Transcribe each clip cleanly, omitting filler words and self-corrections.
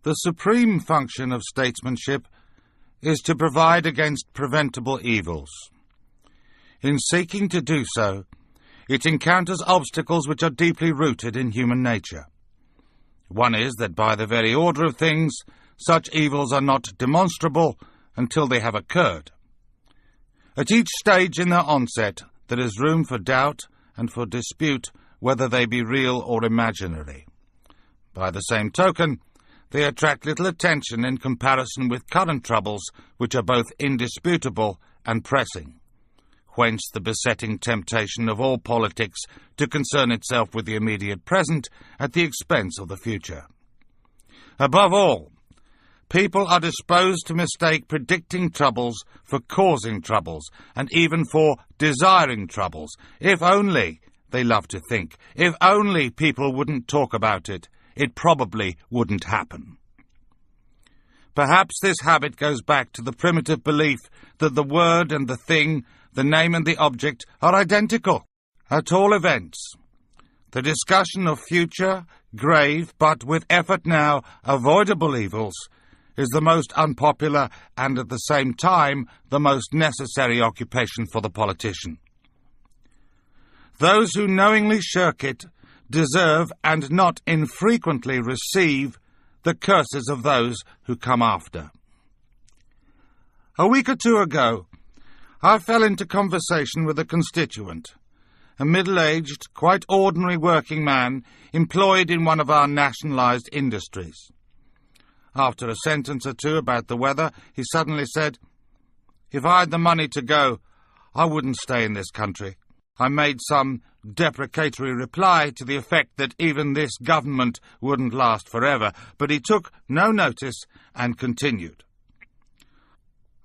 The supreme function of statesmanship is to provide against preventable evils. In seeking to do so, it encounters obstacles which are deeply rooted in human nature. One is that by the very order of things, such evils are not demonstrable until they have occurred. At each stage in their onset, there is room for doubt and for dispute whether they be real or imaginary. By the same token, they attract little attention in comparison with current troubles which are both indisputable and pressing. Whence the besetting temptation of all politics to concern itself with the immediate present at the expense of the future. Above all, people are disposed to mistake predicting troubles for causing troubles, and even for desiring troubles. If only, they love to think, if only people wouldn't talk about it, it probably wouldn't happen. Perhaps this habit goes back to the primitive belief that the word and the thing, the name and the object, are identical. At all events, the discussion of future, grave, but with effort now avoidable evils is the most unpopular and at the same time the most necessary occupation for the politician. Those who knowingly shirk it deserve and not infrequently receive the curses of those who come after. A week or two ago, I fell into conversation with a constituent, a middle-aged, quite ordinary working man employed in one of our nationalised industries. After a sentence or two about the weather, he suddenly said, "If I had the money to go, I wouldn't stay in this country." I made some deprecatory reply to the effect that even this government wouldn't last forever, but he took no notice and continued.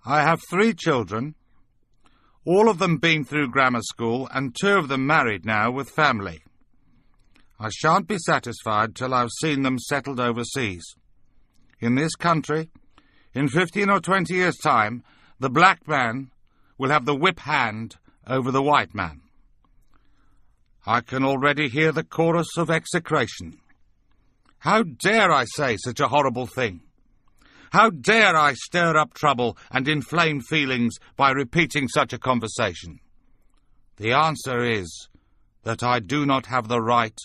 "I have 3 children, all of them been through grammar school, and 2 of them married now with family. I shan't be satisfied till I've seen them settled overseas. In this country, in 15 or 20 years' time, the black man will have the whip hand over the white man." I can already hear the chorus of execration. How dare I say such a horrible thing? How dare I stir up trouble and inflame feelings by repeating such a conversation? The answer is that I do not have the right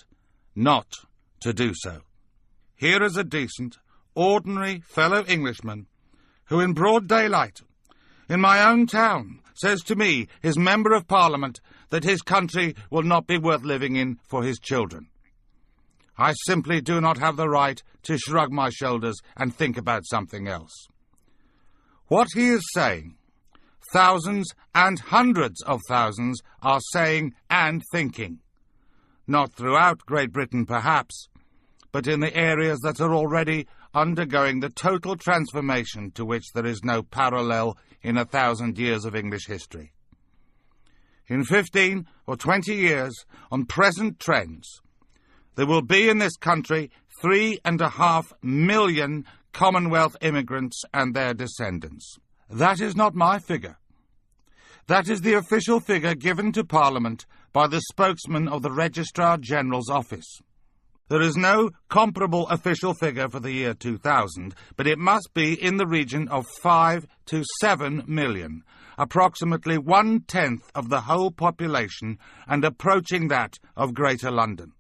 not to do so. Here is a decent, ordinary fellow Englishman who in broad daylight, in my own town, says to me, his Member of Parliament, that his country will not be worth living in for his children. I simply do not have the right to shrug my shoulders and think about something else. What he is saying, thousands and hundreds of thousands are saying and thinking. Not throughout Great Britain, perhaps, but in the areas that are already undergoing the total transformation to which there is no parallel in 1,000 years of English history. In 15 or 20 years, on present trends, there will be in this country 3.5 million Commonwealth immigrants and their descendants. That is not my figure. That is the official figure given to Parliament by the spokesman of the Registrar General's office. There is no comparable official figure for the year 2000, but it must be in the region of 5 to 7 million, approximately 1/10 of the whole population and approaching that of Greater London.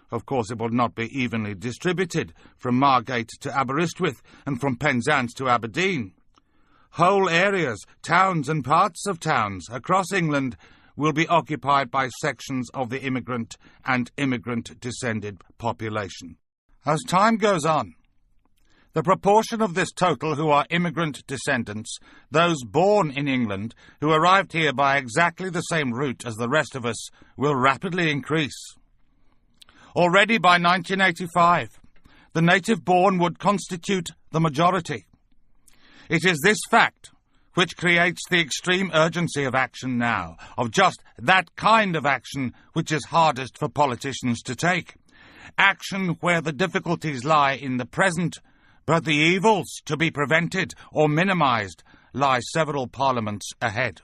Of course, it will not be evenly distributed from Margate to Aberystwyth and from Penzance to Aberdeen. Whole areas, towns and parts of towns across England will be occupied by sections of the immigrant and immigrant-descended population. As time goes on, the proportion of this total who are immigrant descendants, those born in England, who arrived here by exactly the same route as the rest of us, will rapidly increase. Already by 1985, the native-born would constitute the majority. It is this fact which creates the extreme urgency of action now, of just that kind of action which is hardest for politicians to take. Action where the difficulties lie in the present, but the evils to be prevented or minimised lie several parliaments ahead.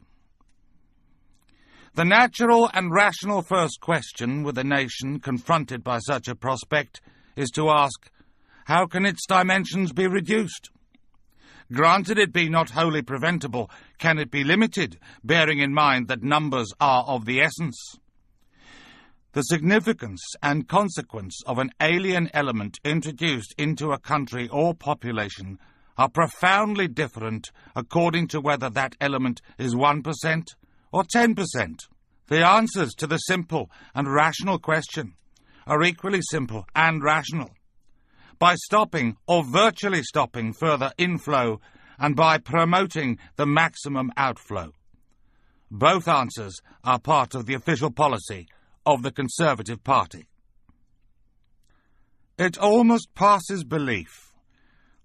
The natural and rational first question with a nation confronted by such a prospect is to ask, how can its dimensions be reduced? Granted it be not wholly preventable, can it be limited, bearing in mind that numbers are of the essence? The significance and consequence of an alien element introduced into a country or population are profoundly different according to whether that element is 1% or 10%. The answers to the simple and rational question are equally simple and rational. By stopping or virtually stopping further inflow and by promoting the maximum outflow. Both answers are part of the official policy of the Conservative Party. It almost passes belief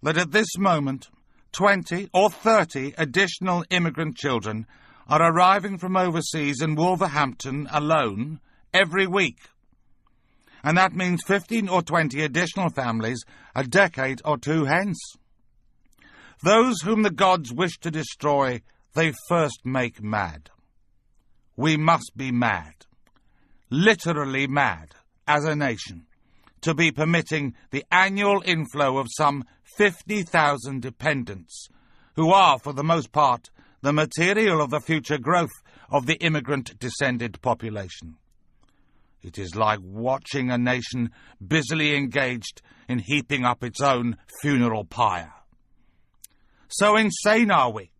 that at this moment 20 or 30 additional immigrant children are arriving from overseas in Wolverhampton alone every week. And that means 15 or 20 additional families a decade or two hence. Those whom the gods wish to destroy, they first make mad. We must be mad, literally mad, as a nation, to be permitting the annual inflow of some 50,000 dependents, who are, for the most part, the material of the future growth of the immigrant-descended population. It is like watching a nation busily engaged in heaping up its own funeral pyre. So insane are we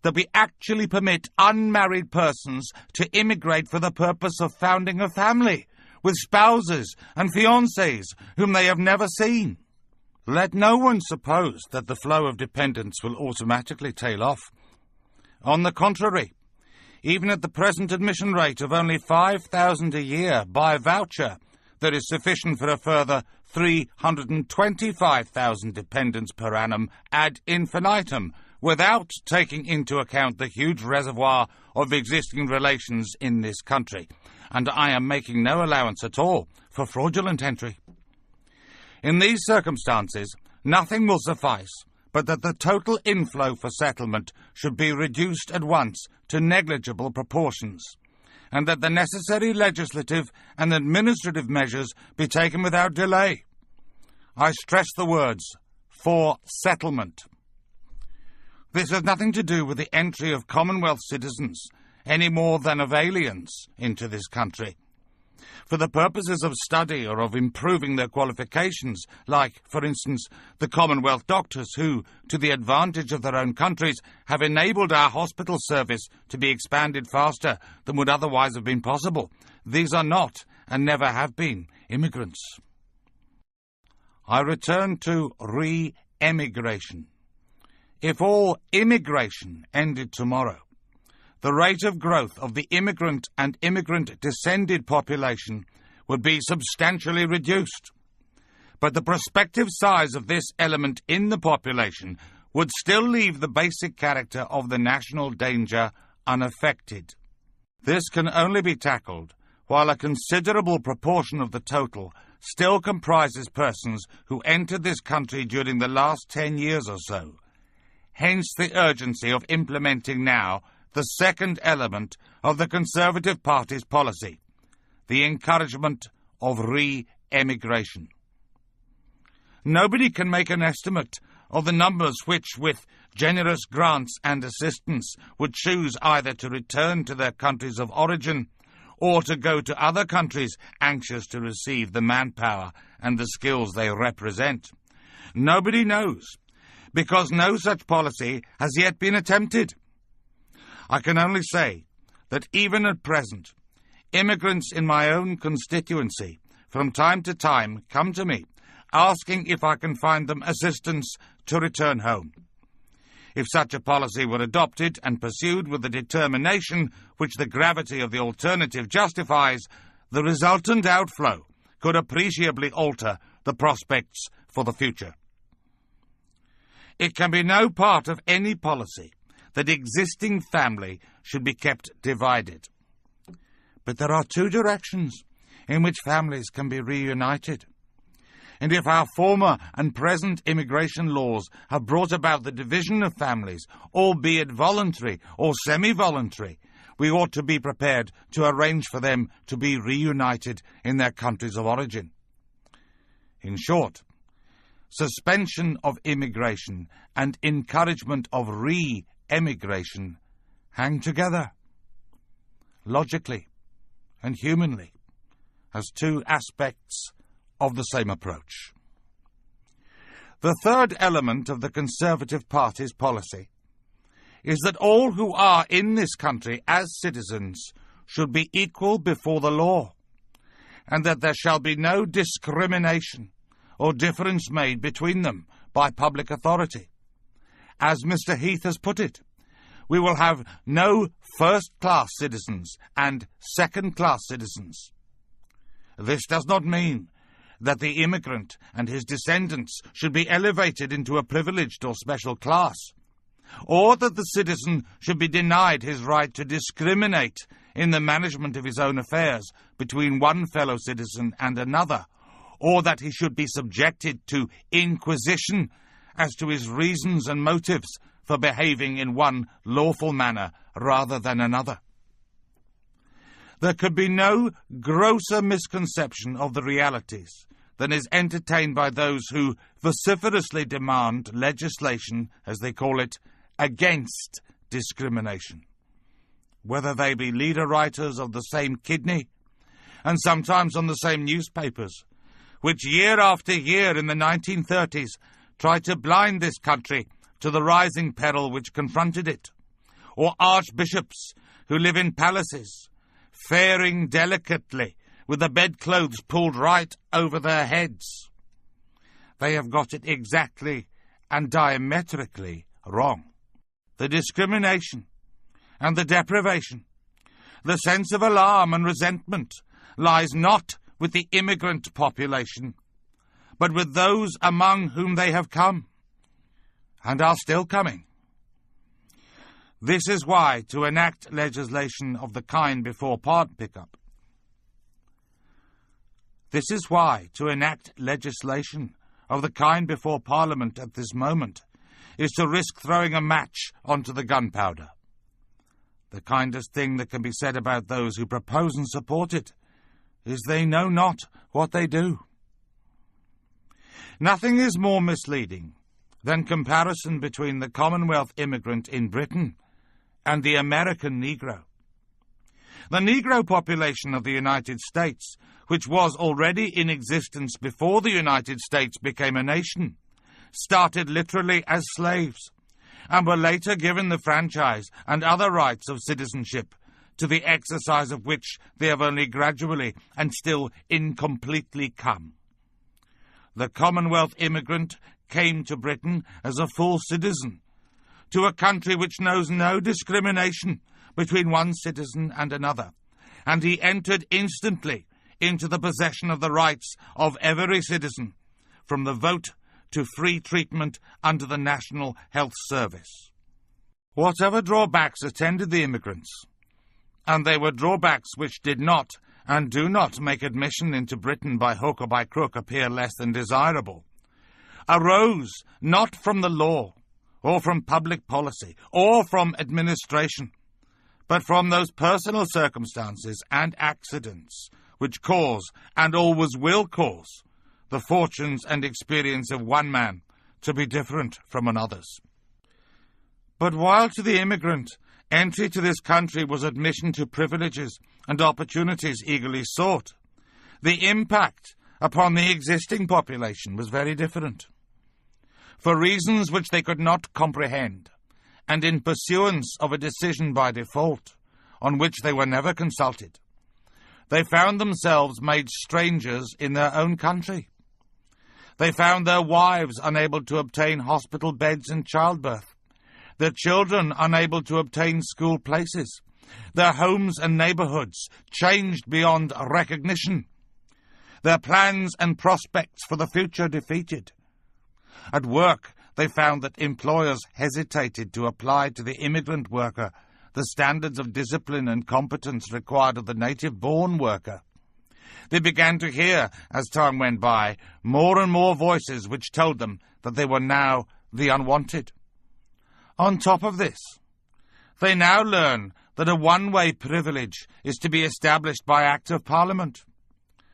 that we actually permit unmarried persons to immigrate for the purpose of founding a family with spouses and fiancés whom they have never seen. Let no one suppose that the flow of dependents will automatically tail off. On the contrary, even at the present admission rate of only 5,000 a year by voucher, there is sufficient for a further 325,000 dependents per annum ad infinitum, without taking into account the huge reservoir of existing relations in this country, and I am making no allowance at all for fraudulent entry. In these circumstances, nothing will suffice but that the total inflow for settlement should be reduced at once to negligible proportions, and that the necessary legislative and administrative measures be taken without delay. I stress the words, for settlement. This has nothing to do with the entry of Commonwealth citizens, any more than of aliens, into this country. For the purposes of study or of improving their qualifications, like, for instance, the Commonwealth doctors who, to the advantage of their own countries, have enabled our hospital service to be expanded faster than would otherwise have been possible. These are not, and never have been, immigrants. I return to re-emigration. If all immigration ended tomorrow, the rate of growth of the immigrant and immigrant-descended population would be substantially reduced. But the prospective size of this element in the population would still leave the basic character of the national danger unaffected. This can only be tackled while a considerable proportion of the total still comprises persons who entered this country during the last 10 years or so. Hence the urgency of implementing now the second element of the Conservative Party's policy, the encouragement of re-emigration. Nobody can make an estimate of the numbers which, with generous grants and assistance, would choose either to return to their countries of origin or to go to other countries anxious to receive the manpower and the skills they represent. Nobody knows, because no such policy has yet been attempted. I can only say that even at present, immigrants in my own constituency from time to time come to me, asking if I can find them assistance to return home. If such a policy were adopted and pursued with the determination which the gravity of the alternative justifies, the resultant outflow could appreciably alter the prospects for the future. It can be no part of any policy that existing family should be kept divided. But there are two directions in which families can be reunited. And if our former and present immigration laws have brought about the division of families, albeit voluntary or semi-voluntary, we ought to be prepared to arrange for them to be reunited in their countries of origin. In short, suspension of immigration and encouragement of re-emigration hang together, logically and humanly, as two aspects of the same approach. The third element of the Conservative Party's policy is that all who are in this country as citizens should be equal before the law, and that there shall be no discrimination or difference made between them by public authority. As Mr. Heath has put it, we will have no first-class citizens and second-class citizens. This does not mean that the immigrant and his descendants should be elevated into a privileged or special class, or that the citizen should be denied his right to discriminate in the management of his own affairs between one fellow citizen and another, or that he should be subjected to inquisition as to his reasons and motives for behaving in one lawful manner rather than another. There could be no grosser misconception of the realities than is entertained by those who vociferously demand legislation, as they call it, against discrimination, whether they be leader writers of the same kidney, and sometimes on the same newspapers, which year after year in the 1930s tried to blind this country to the rising peril which confronted it, or archbishops who live in palaces, faring delicately with the bedclothes pulled right over their heads. They have got it exactly and diametrically wrong. The discrimination and the deprivation, the sense of alarm and resentment lies not with the immigrant population, but with those among whom they have come and are still coming. This is why to enact legislation of the kind before Parliament at this moment is to risk throwing a match onto the gunpowder. The kindest thing that can be said about those who propose and support it is they know not what they do. Nothing is more misleading than comparison between the Commonwealth immigrant in Britain and the American Negro. The Negro population of the United States, which was already in existence before the United States became a nation, started literally as slaves, and were later given the franchise and other rights of citizenship, to the exercise of which they have only gradually and still incompletely come. The Commonwealth immigrant came to Britain as a full citizen, to a country which knows no discrimination between one citizen and another, and he entered instantly into the possession of the rights of every citizen, from the vote to free treatment under the National Health Service. Whatever drawbacks attended the immigrants, and they were drawbacks which did not and do not make admission into Britain by hook or by crook appear less than desirable, arose not from the law, or from public policy, or from administration, but from those personal circumstances and accidents which cause, and always will cause, the fortunes and experience of one man to be different from another's. But while to the immigrant, entry to this country was admission to privileges and opportunities eagerly sought, the impact upon the existing population was very different. For reasons which they could not comprehend, and in pursuance of a decision by default, on which they were never consulted, they found themselves made strangers in their own country. They found their wives unable to obtain hospital beds in childbirth, their children unable to obtain school places, their homes and neighbourhoods changed beyond recognition, their plans and prospects for the future defeated. At work, they found that employers hesitated to apply to the immigrant worker the standards of discipline and competence required of the native-born worker. They began to hear, as time went by, more and more voices which told them that they were now the unwanted. On top of this, they now learn that a one-way privilege is to be established by Act of Parliament,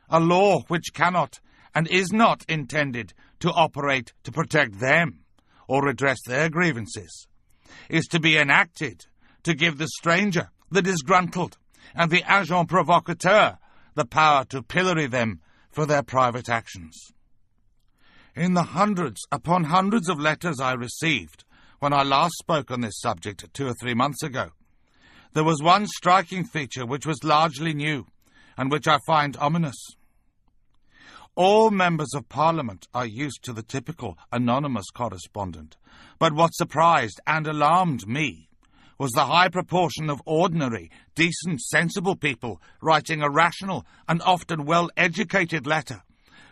a law which cannot and is not intended to operate to protect them or redress their grievances, is to be enacted to give the stranger, the disgruntled, and the agent provocateur the power to pillory them for their private actions. In the hundreds upon hundreds of letters I received when I last spoke on this subject 2 or 3 months ago, there was one striking feature which was largely new, and which I find ominous. All members of Parliament are used to the typical anonymous correspondent, but what surprised and alarmed me was the high proportion of ordinary, decent, sensible people writing a rational and often well-educated letter,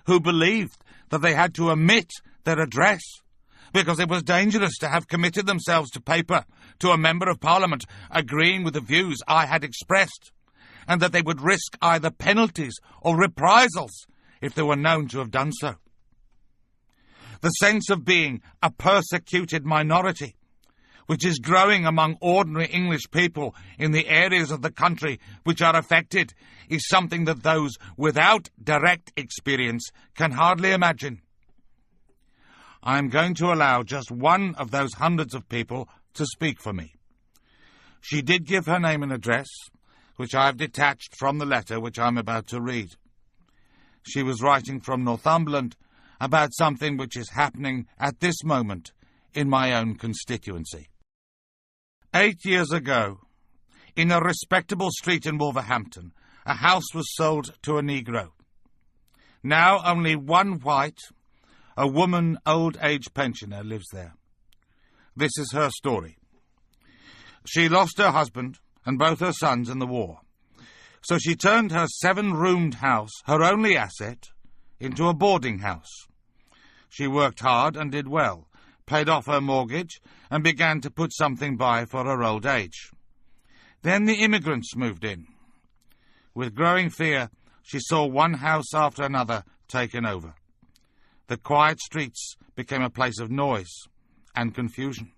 who believed that they had to omit their address because it was dangerous to have committed themselves to paper to a member of Parliament agreeing with the views I had expressed, and that they would risk either penalties or reprisals if they were known to have done so. The sense of being a persecuted minority, which is growing among ordinary English people in the areas of the country which are affected, is something that those without direct experience can hardly imagine. I am going to allow just one of those hundreds of people to speak for me. She did give her name and address, which I have detached from the letter which I am about to read. She was writing from Northumberland about something which is happening at this moment in my own constituency. 8 years ago, in a respectable street in Wolverhampton, a house was sold to a Negro. Now only one white, a woman old-age pensioner, lives there. This is her story. She lost her husband and both her sons in the war, so she turned her 7-roomed house, her only asset, into a boarding house. She worked hard and did well, paid off her mortgage, and began to put something by for her old age. Then the immigrants moved in. With growing fear, she saw one house after another taken over. The quiet streets became a place of noise and confusion.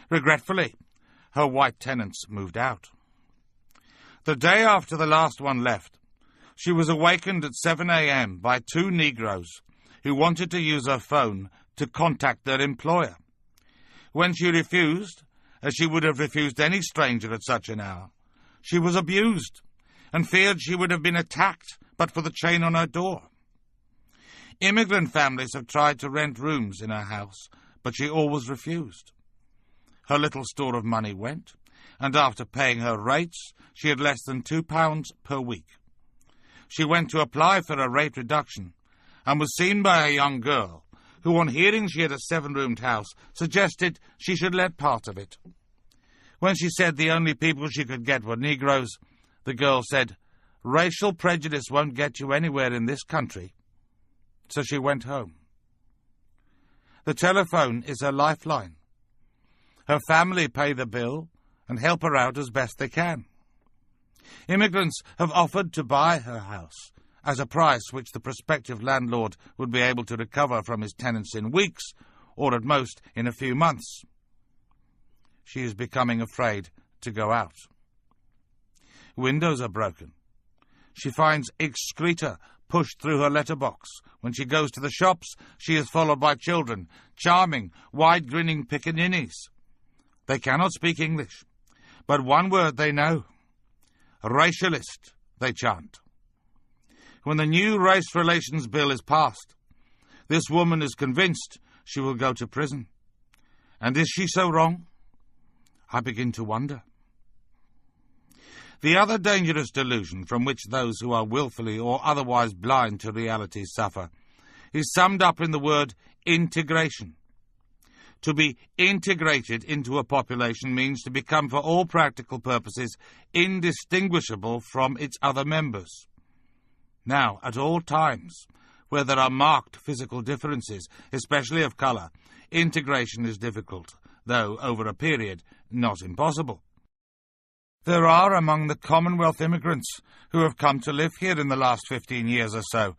Regretfully, her white tenants moved out. The day after the last one left, she was awakened at 7 a.m. by 2 Negroes who wanted to use her phone to contact their employer. When she refused, as she would have refused any stranger at such an hour, she was abused and feared she would have been attacked but for the chain on her door. Immigrant families have tried to rent rooms in her house, but she always refused. Her little store of money went, and after paying her rates, she had less than £2 per week. She went to apply for a rate reduction, and was seen by a young girl, who, on hearing she had a 7-roomed house, suggested she should let part of it. When she said the only people she could get were Negroes, the girl said, "Racial prejudice won't get you anywhere in this country." So she went home. The telephone is her lifeline. Her family pay the bill and help her out as best they can. Immigrants have offered to buy her house as a price which the prospective landlord would be able to recover from his tenants in weeks, or at most in a few months. She is becoming afraid to go out. Windows are broken. She finds excreta pushed through her letterbox. When she goes to the shops, she is followed by children, charming, wide-grinning piccaninnies. They cannot speak English, but one word they know. Racialist, they chant. When the new Race Relations Bill is passed, this woman is convinced she will go to prison. And is she so wrong? I begin to wonder. The other dangerous delusion from which those who are willfully or otherwise blind to reality suffer is summed up in the word integration. To be integrated into a population means to become, for all practical purposes, indistinguishable from its other members. Now, at all times, where there are marked physical differences, especially of colour, integration is difficult, though over a period not impossible. There are among the Commonwealth immigrants who have come to live here in the last 15 years or so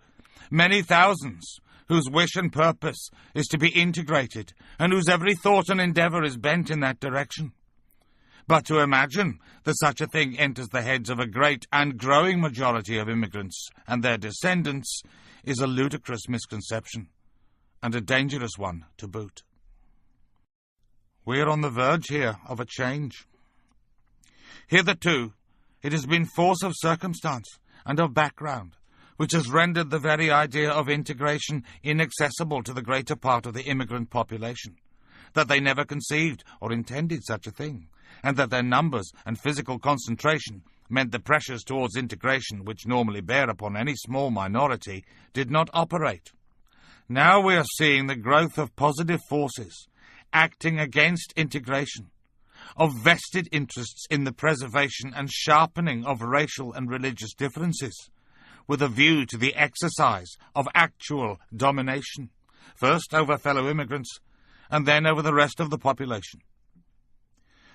many thousands whose wish and purpose is to be integrated, and whose every thought and endeavour is bent in that direction. But to imagine that such a thing enters the heads of a great and growing majority of immigrants and their descendants is a ludicrous misconception, and a dangerous one to boot. We are on the verge here of a change. Hitherto, it has been force of circumstance and of background which has rendered the very idea of integration inaccessible to the greater part of the immigrant population, that they never conceived or intended such a thing, and that their numbers and physical concentration meant the pressures towards integration which normally bear upon any small minority did not operate. Now we are seeing the growth of positive forces acting against integration, of vested interests in the preservation and sharpening of racial and religious differences, with a view to the exercise of actual domination, first over fellow immigrants, and then over the rest of the population.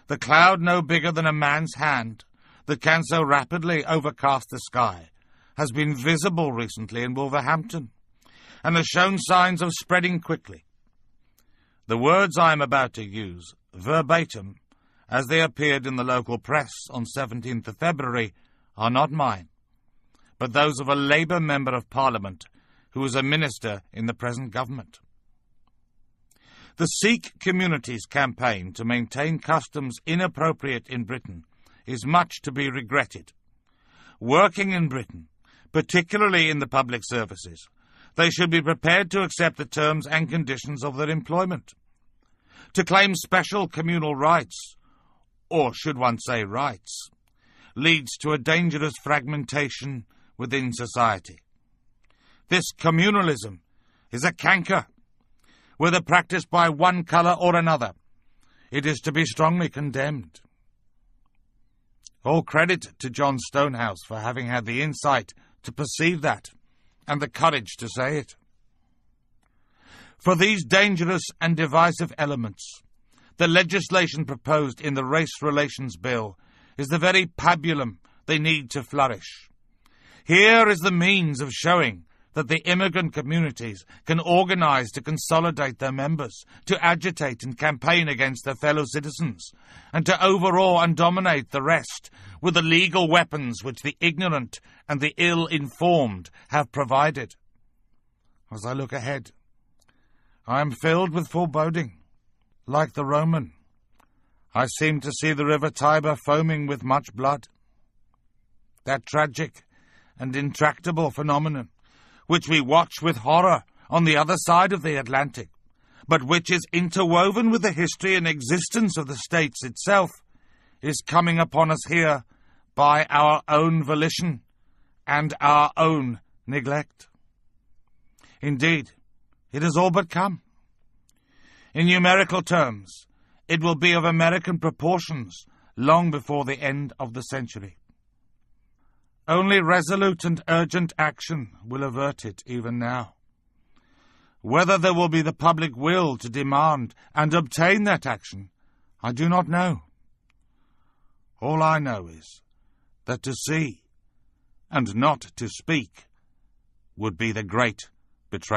The cloud no bigger than a man's hand that can so rapidly overcast the sky has been visible recently in Wolverhampton, and has shown signs of spreading quickly. The words I am about to use, verbatim, as they appeared in the local press on 17th of February, are not mine, but those of a Labour Member of Parliament who is a minister in the present government. The Sikh community's campaign to maintain customs inappropriate in Britain is much to be regretted. Working in Britain, particularly in the public services, they should be prepared to accept the terms and conditions of their employment. To claim special communal rights, or should one say rights, leads to a dangerous fragmentation within society. This communalism is a canker. Whether practiced by one colour or another, it is to be strongly condemned. All credit to John Stonehouse for having had the insight to perceive that, and the courage to say it. For these dangerous and divisive elements, the legislation proposed in the Race Relations Bill is the very pabulum they need to flourish. Here is the means of showing that the immigrant communities can organise to consolidate their members, to agitate and campaign against their fellow citizens, and to overawe and dominate the rest with the legal weapons which the ignorant and the ill-informed have provided. As I look ahead, I am filled with foreboding. Like the Roman, I seem to see the river Tiber foaming with much blood. That tragic and intractable phenomenon, which we watch with horror on the other side of the Atlantic, but which is interwoven with the history and existence of the States itself, is coming upon us here by our own volition and our own neglect. Indeed, it has all but come. In numerical terms, it will be of American proportions long before the end of the century. Only resolute and urgent action will avert it even now. Whether there will be the public will to demand and obtain that action, I do not know. All I know is that to see and not to speak would be the great betrayal.